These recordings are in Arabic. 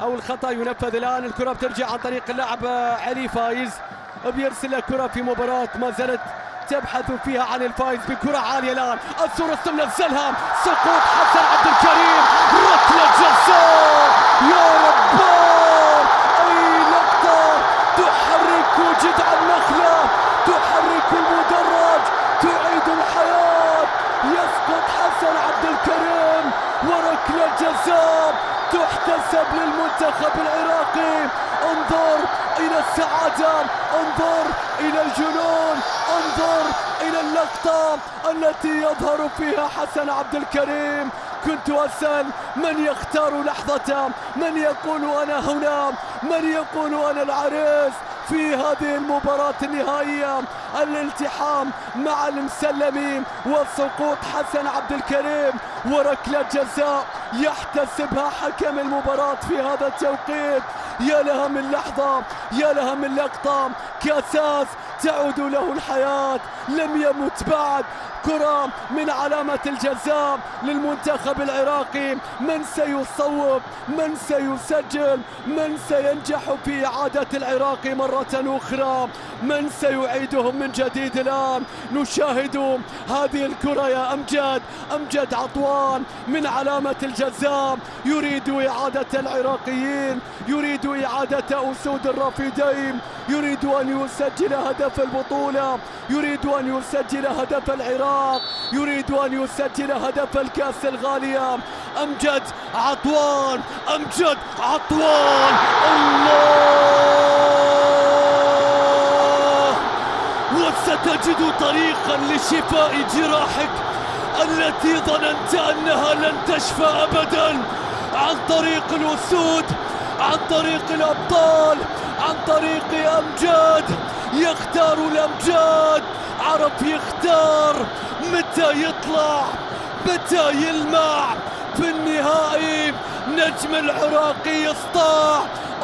او الخطا ينفذ الان. الكره بترجع عن طريق اللاعب علي فايز، بيرسل له كره في مباراه ما زالت تبحث فيها عن الفايز بكره عاليه الان. السورستم نزلها، سقوط حسن عبد الكريم، ركله جزاء يا رباه. اي لقطه تحرك جذع النخله، تحرك المدرج، تعيد الحياه. يسقط حسن عبد الكريم وركله جزاء تحتسب للمنتخب العراقي. انظر الى السعاده، انظر الى الجنون، انظر الى اللقطه التي يظهر فيها حسن عبد الكريم. كنت اسال من يختار لحظته، من يقول انا هنا، من يقول انا العريس في هذه المباراة النهائية. الالتحام مع المسلمين وسقوط حسن عبد الكريم وركلة جزاء يحتسبها حكم المباراة في هذا التوقيت. يا لها من لحظة، يا لها من لقطة، كاساس تعود له الحياة، لم يمت بعد. كرة من علامة الجزاء للمنتخب العراقي. من سيصوب؟ من سيسجل؟ من سينجح في إعادة العراق مرة أخرى؟ من سيعيدهم من جديد؟ الآن نشاهد هذه الكرة يا أمجد. أمجد عطوان من علامة الجزاء يريد إعادة العراقيين، يريد إعادة أسود الرافدين، يريد أن يسجل هدف البطولة، يريد أن يسجل هدف العراق، يريد أن يسجل هدف الكأس الغالية. أمجد عطوان، أمجد عطوان، الله! وستجد طريقا لشفاء جراحك التي ظننت أنها لن تشفى أبدا، عن طريق الأسود، عن طريق الأبطال، عن طريق أمجد. يختار الأمجاد، عرف يختار متى يطلع، متى يلمع. في النهائي نجم العراقي يسطع.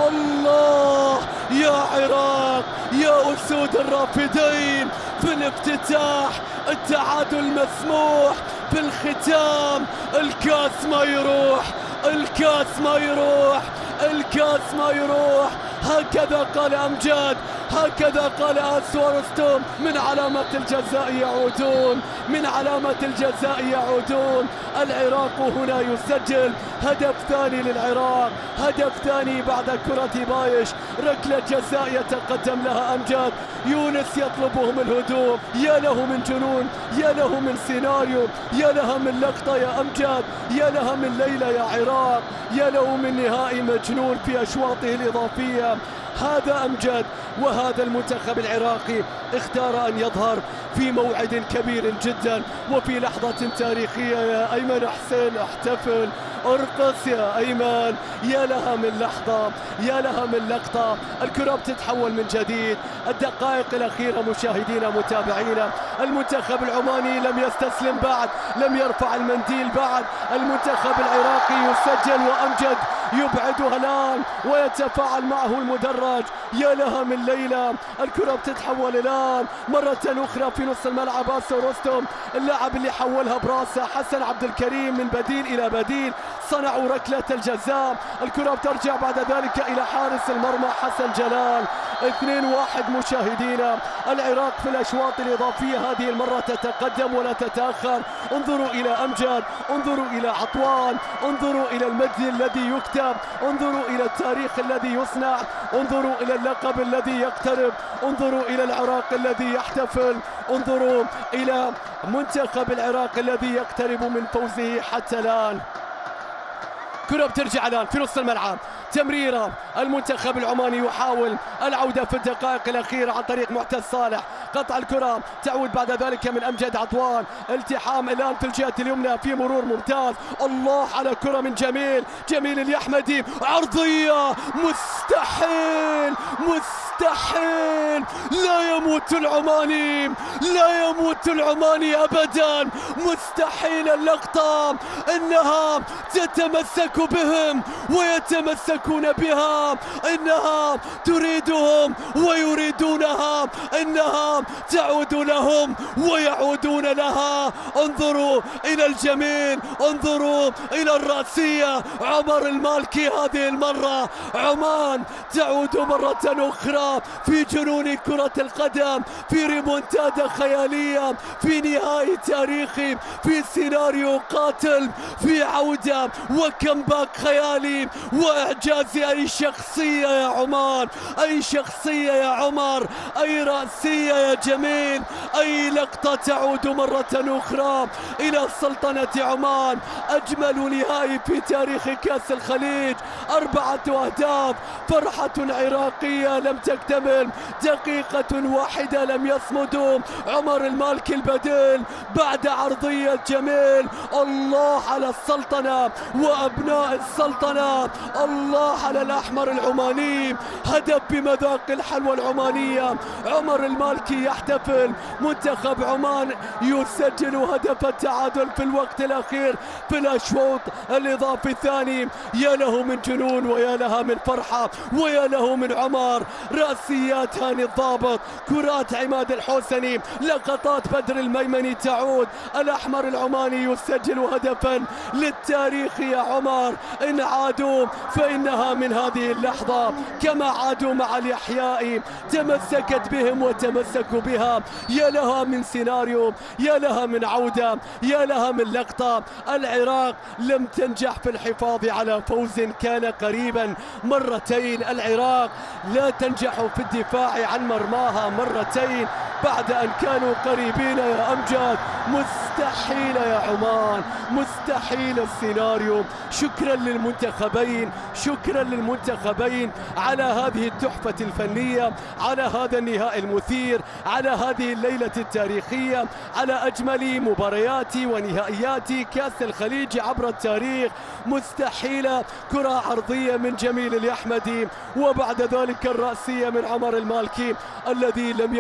الله يا عراق، يا أسود الرافدين. في الافتتاح التعادل مسموح، في الختام الكاس ما يروح، الكاس ما يروح، الكاس ما يروح. هكذا قال أمجد، هكذا قال السورستم. من علامة الجزاء يعودون، من علامة الجزاء يعودون. العراق هنا يسجل هدف ثاني للعراق، هدف ثاني بعد كرة بايش. ركلة جزاء يتقدم لها أمجد، يونس يطلبهم الهدوء. يا له من جنون، يا له من سيناريو، يا لها من لقطة يا أمجد، يا لها من ليلة يا عراق، يا له من نهائي مجنون في أشواطه الإضافية. هذا أمجد وهذا المنتخب العراقي اختار أن يظهر في موعد كبير جدا وفي لحظة تاريخية. يا أيمن حسين احتفل، ارقص يا أيمن. يا لها من لحظة، يا لها من لقطة. الكرة بتتحول من جديد. الدقائق الأخيرة مشاهدينا متابعينا، المنتخب العماني لم يستسلم بعد، لم يرفع المنديل بعد. المنتخب العراقي يسجل وأمجد يبعدها الآن ويتفاعل معه المدرج. يا لها من ليلة. الكرة بتتحول الآن مرة أخرى في نص الملعب. السورستم اللاعب اللي حولها براسه حسن عبد الكريم من بديل إلى بديل، صنعوا ركلة الجزاء. الكرة بترجع بعد ذلك إلى حارس المرمى حسن جلال. 2-1 مشاهدينا. العراق في الأشواط الإضافية هذه المرة تتقدم ولا تتأخر. انظروا إلى أمجد، انظروا إلى عطوان، انظروا إلى المجد الذي يكتب، انظروا إلى التاريخ الذي يصنع، انظروا إلى اللقب الذي يقترب، انظروا إلى العراق الذي يحتفل، انظروا إلى منتخب العراق الذي يقترب من فوزه حتى الآن. كرة بترجع الآن في نص الملعب، تمريرة. المنتخب العماني يحاول العودة في الدقائق الأخيرة عن طريق معتز صالح. قطع الكرة تعود بعد ذلك من أمجد عطوان. التحام الآن في الجهة اليمنى في مرور ممتاز. الله على كرة من جميل، جميل اليحمدي، عرضية. مستحيل، مستحيل مستحيل. لا يموت العماني، لا يموت العماني أبدا. مستحيل اللقطة، إنها تتمسك بهم ويتمسكون بها، إنها تريدهم ويريدونها، إنها تعود لهم ويعودون لها. انظروا إلى الجميل، انظروا إلى الرأسية. عمر المالكي هذه المرة عمان تعود مرة أخرى في جنون كرة القدم، في ريمونتادا خيالية، في نهائي تاريخي، في سيناريو قاتل، في عودة وكمباك خيالي وإعجاز أي شخصية يا عمان، أي شخصية يا عمر، أي رأسية يا جميل، أي لقطة تعود مرة أخرى إلى سلطنة عمان. أجمل نهائي في تاريخ كأس الخليج، 4 أهداف، فرحة عراقية لم تكتمل، دقيقة واحدة لم يصمدوا. عمر المالكي البديل بعد عرضية جميل. الله على السلطنة وأبناء السلطنة، الله على الأحمر العماني، هدف بمذاق الحلوى العمانية. عمر المالكي يحتفل، منتخب عمان يسجل هدف التعادل في الوقت الأخير في الأشواط الإضافي الثاني. يا له من جنون ويا لها من فرحة ويا له من عمر. رأسيات هاني الضابط، كرات عماد الحوسني، لقطات بدر الميمني تعود. الأحمر العماني يسجل هدفا للتاريخ يا عمر. إن عادوا فإنها من هذه اللحظة كما عادوا مع الإحياء، تمسكت بهم وتمسكوا بها. يا لها من سيناريو، يا لها من عودة، يا لها من لقطة. العراق لم تنجح في الحفاظ على فوز كان قريبا مرتين. العراق لا تنجح في الدفاع عن مرماها مرتين بعد أن كانوا قريبين يا أمجد. مستحيل يا عمان، مستحيل السيناريو. شكرا للمنتخبين، شكرا للمنتخبين على هذه التحفة الفنية، على هذا النهائي المثير، على هذه الليلة التاريخية، على أجمل مباريات ونهائيات كأس الخليج عبر التاريخ. مستحيلة، كرة عرضية من جميل اليحمدي، وبعد ذلك الرأسية من عمر المالكي الذي لم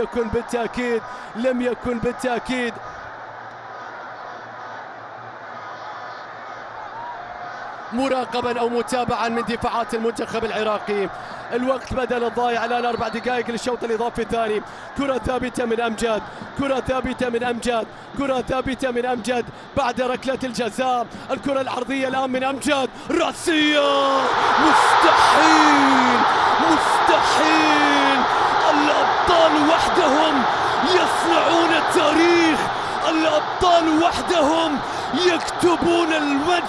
يكن بالتأكيد مراقبا أو متابعا من دفاعات المنتخب العراقي. الوقت بدل الضايع الآن 4 دقائق للشوط الإضافي الثاني. كرة ثابتة من أمجد، كرة ثابتة من أمجد، كرة ثابتة من أمجد بعد ركلة الجزاء. الكرة العرضية الآن من أمجد، رأسية. مستحيل، مستحيل. الأبطال وحدهم يصنعون التاريخ، الأبطال وحدهم يكتبون المجد،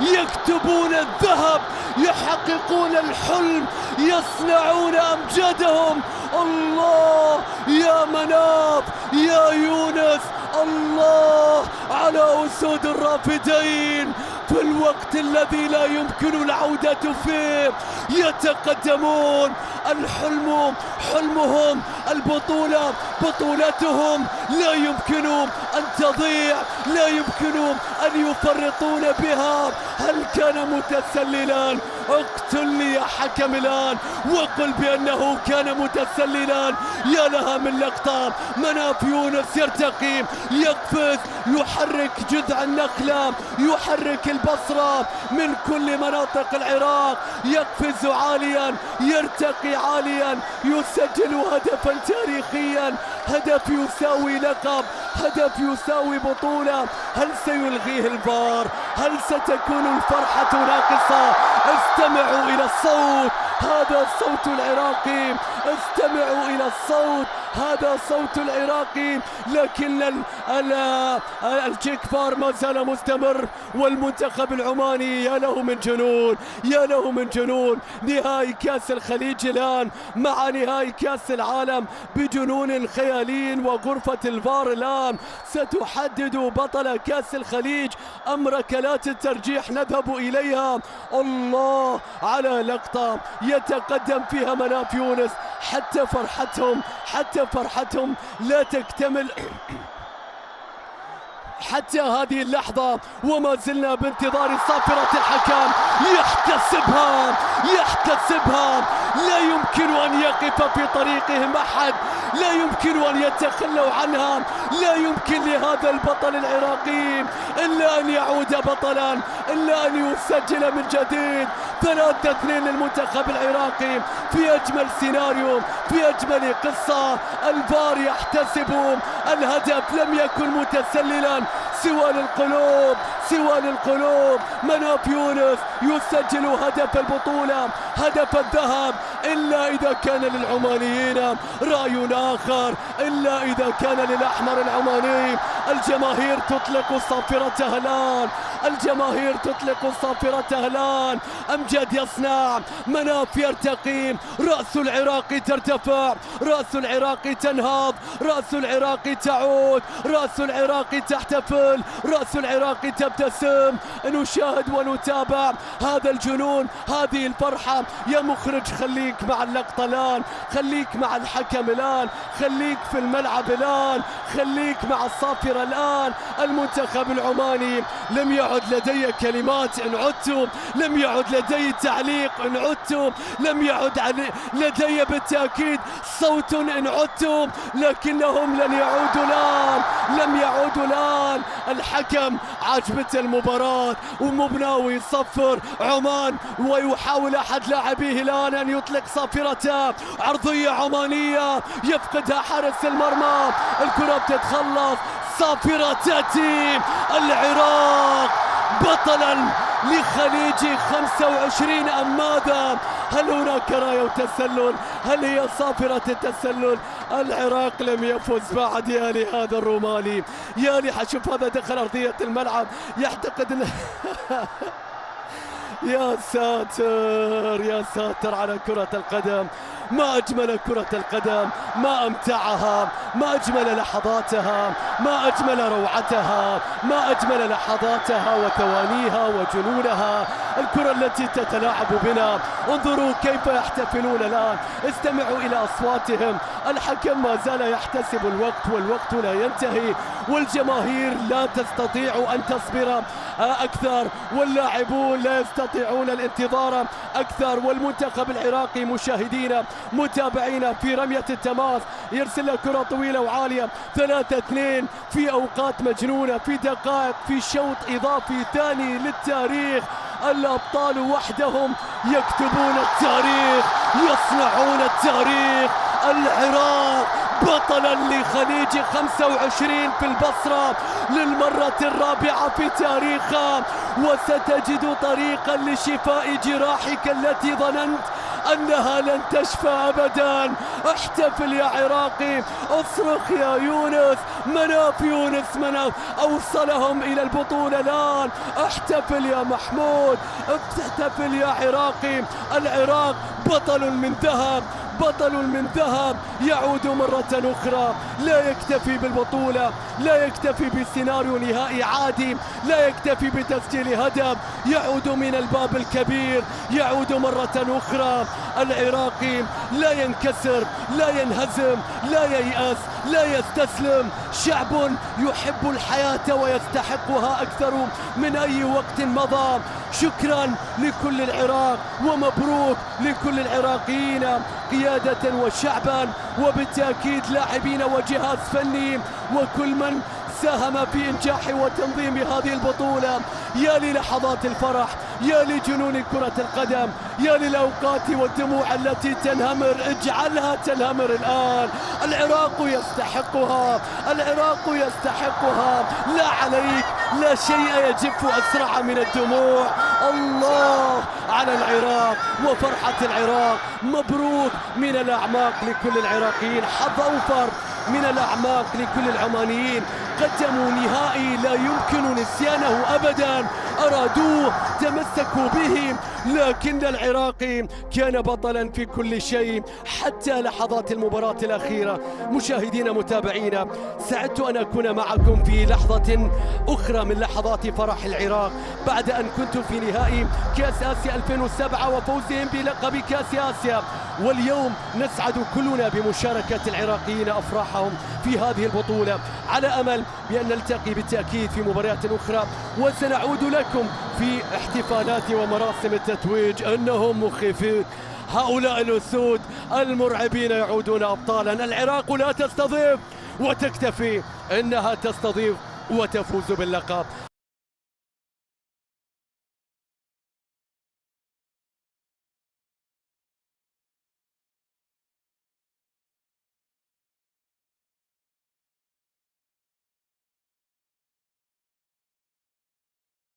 يكتبون الذهب، يحققون الحلم، يصنعون أمجادهم. الله يا مناف يا يونس، الله على أسود الرافدين في الوقت الذي لا يمكن العودة فيه. يتقدمون، الحلم حلمهم، البطولة بطولتهم، لا يمكن أن تضيع، لا يمكن أن يفرطون بها. هل كان متسللا؟ اقتلني يا حكم الآن وقل بأنه كان متسللا. يا لها من لقطة، مناف يونس يرتقي، يقفز، يحرك جذع النخلة، يحرك البصرة من كل مناطق العراق، يقفز عاليا، يرتقي عاليا، يسجل هدفا تاريخيا، هدف يساوي لقب، هدف يساوي بطولة. هل سيلغيه الفار؟ هل ستكون الفرحة ناقصة؟ استمعوا إلى الصوت، هذا صوت العراقي، استمعوا إلى الصوت، هذا صوت العراقي. لكن التشيك فار ما زال مستمر، والمنتخب العماني يا له من جنون، يا له من جنون. نهائي كأس الخليج الآن مع نهائي كأس العالم بجنون خيالي، وغرفة الفار الآن ستحدد بطل كأس الخليج أم ركلات الترجيح نذهب إليها. الله على لقطة يتقدم فيها مناف يونس، حتى فرحتهم لا تكتمل حتى هذه اللحظة وما زلنا بانتظار صافرة الحكم. يحتسبها، لا يمكن أن يقف في طريقهم أحد، لا يمكن أن يتخلوا عنها، لا يمكن لهذا البطل العراقي إلا أن يعود بطلا، إلا أن يسجل من جديد. 3-2 للمنتخب العراقي في أجمل سيناريو، في أجمل قصة. الفار يحتسب الهدف، لم يكن متسللا سوى للقلوب. مناف يونس يسجل هدف البطولة، هدف الذهب، إلا إذا كان للعمانيين رأي آخر، إلا إذا كان للأحمر العماني. الجماهير تطلق صافرتها الآن، الجماهير تطلق صافرتها الآن. أمجد يصنع، مناف يرتقي، رأس العراق ترتفع، رأس العراق تنهض، رأس العراق تعود، رأس العراق تحتفل، رأس العراق تبتسم. نشاهد ونتابع هذا الجنون، هذه الفرحة. يا مخرج خليك مع اللقطة الآن، خليك مع الحكم الآن، خليك في الملعب الآن، خليك مع الصافرة الآن. المنتخب العماني لم يعد لدي كلمات إن عدت، لم يعد لدي تعليق إن عدت، لم يعد لدي بالتأكيد صوت إن عدت، لكنهم لن يعودوا الآن، لم يعودوا الآن. الحكم عجبت المباراة ومبناوي يصفر عمان، ويحاول أحد لاعبيه الآن أن يطلق صافرته. عرضية عمانية يفقدها حارس المرمى، الكرة بتتخلص، صافرة تأتي. العراق بطلا لخليج 25 أم ماذا؟ هل هناك راية تسلل؟ هل هي صافرة التسلل؟ العراق لم يفز بعد. يا لهذا الروماني، يا لي حشوف هذا دخل أرضية الملعب يعتقد يا ساتر، يا ساتر على كرة القدم. ما أجمل كرة القدم، ما أمتعها، ما أجمل لحظاتها، ما أجمل روعتها، ما أجمل لحظاتها وثوانيها وجنونها. الكرة التي تتلاعب بنا، انظروا كيف يحتفلون الآن، استمعوا إلى أصواتهم. الحكم ما زال يحتسب الوقت والوقت لا ينتهي، والجماهير لا تستطيع أن تصبر أكثر، واللاعبون لا يستطيعون الانتظار أكثر. والمنتخب العراقي مشاهدينا متابعينا في رمية التماس يرسل كرة طويلة وعالية. 3-2 في أوقات مجنونة، في دقائق، في شوط إضافي ثاني للتاريخ. الأبطال وحدهم يكتبون التاريخ، يصنعون التاريخ. العراق بطلا لخليج 25 في البصرة للمرة الرابعة في تاريخها، وستجد طريقا لشفاء جراحك التي ظننت أنها لن تشفى أبدا. احتفل يا عراقي، اصرخ يا يونس. مناف يونس، مناف أوصلهم إلى البطولة الآن. احتفل يا محمود، احتفل يا عراقي. العراق بطل من ذهب، بطل من ذهب، يعود مرة أخرى. لا يكتفي بالبطولة، لا يكتفي بسيناريو نهائي عادي، لا يكتفي بتسجيل هدف، يعود من الباب الكبير، يعود مرة أخرى. العراقي لا ينكسر، لا ينهزم، لا ييأس، لا يستسلم. شعب يحب الحياة ويستحقها أكثر من أي وقت مضى. شكرا لكل العراق، ومبروك لكل العراقيين قيادة وشعبا، وبالتأكيد لاعبين وجهاز فني وكل من ساهم في إنجاح وتنظيم هذه البطولة. يا للحظات الفرح، يا لجنون كرة القدم، يا للأوقات والدموع التي تنهمر. اجعلها تنهمر الآن. العراق يستحقها، العراق يستحقها. لا عليك، لا شيء يجف أسرع من الدموع. الله على العراق وفرحة العراق. مبروك من الأعماق لكل العراقيين، حظ أوفر من الأعماق لكل العمانيين. قدموا نهائي لا يمكن نسيانه أبدا، أرادوه، تمسكوا به، لكن العراقي كان بطلا في كل شيء حتى لحظات المباراة الأخيرة. مشاهدينا متابعينا، سعدت أن أكون معكم في لحظة أخرى من لحظات فرح العراق بعد أن كنت في نهائي كأس آسيا 2007 وفوزهم بلقب كأس آسيا. واليوم نسعد كلنا بمشاركة العراقيين أفراحهم في هذه البطولة، على أمل بأن نلتقي بالتأكيد في مباريات أخرى، وسنعود لكم في احتفالات ومراسم التتويج. أنهم مخيفين هؤلاء الأسود المرعبين، يعودون أبطالا. العراق لا تستضيف وتكتفي أنها تستضيف وتفوز باللقب.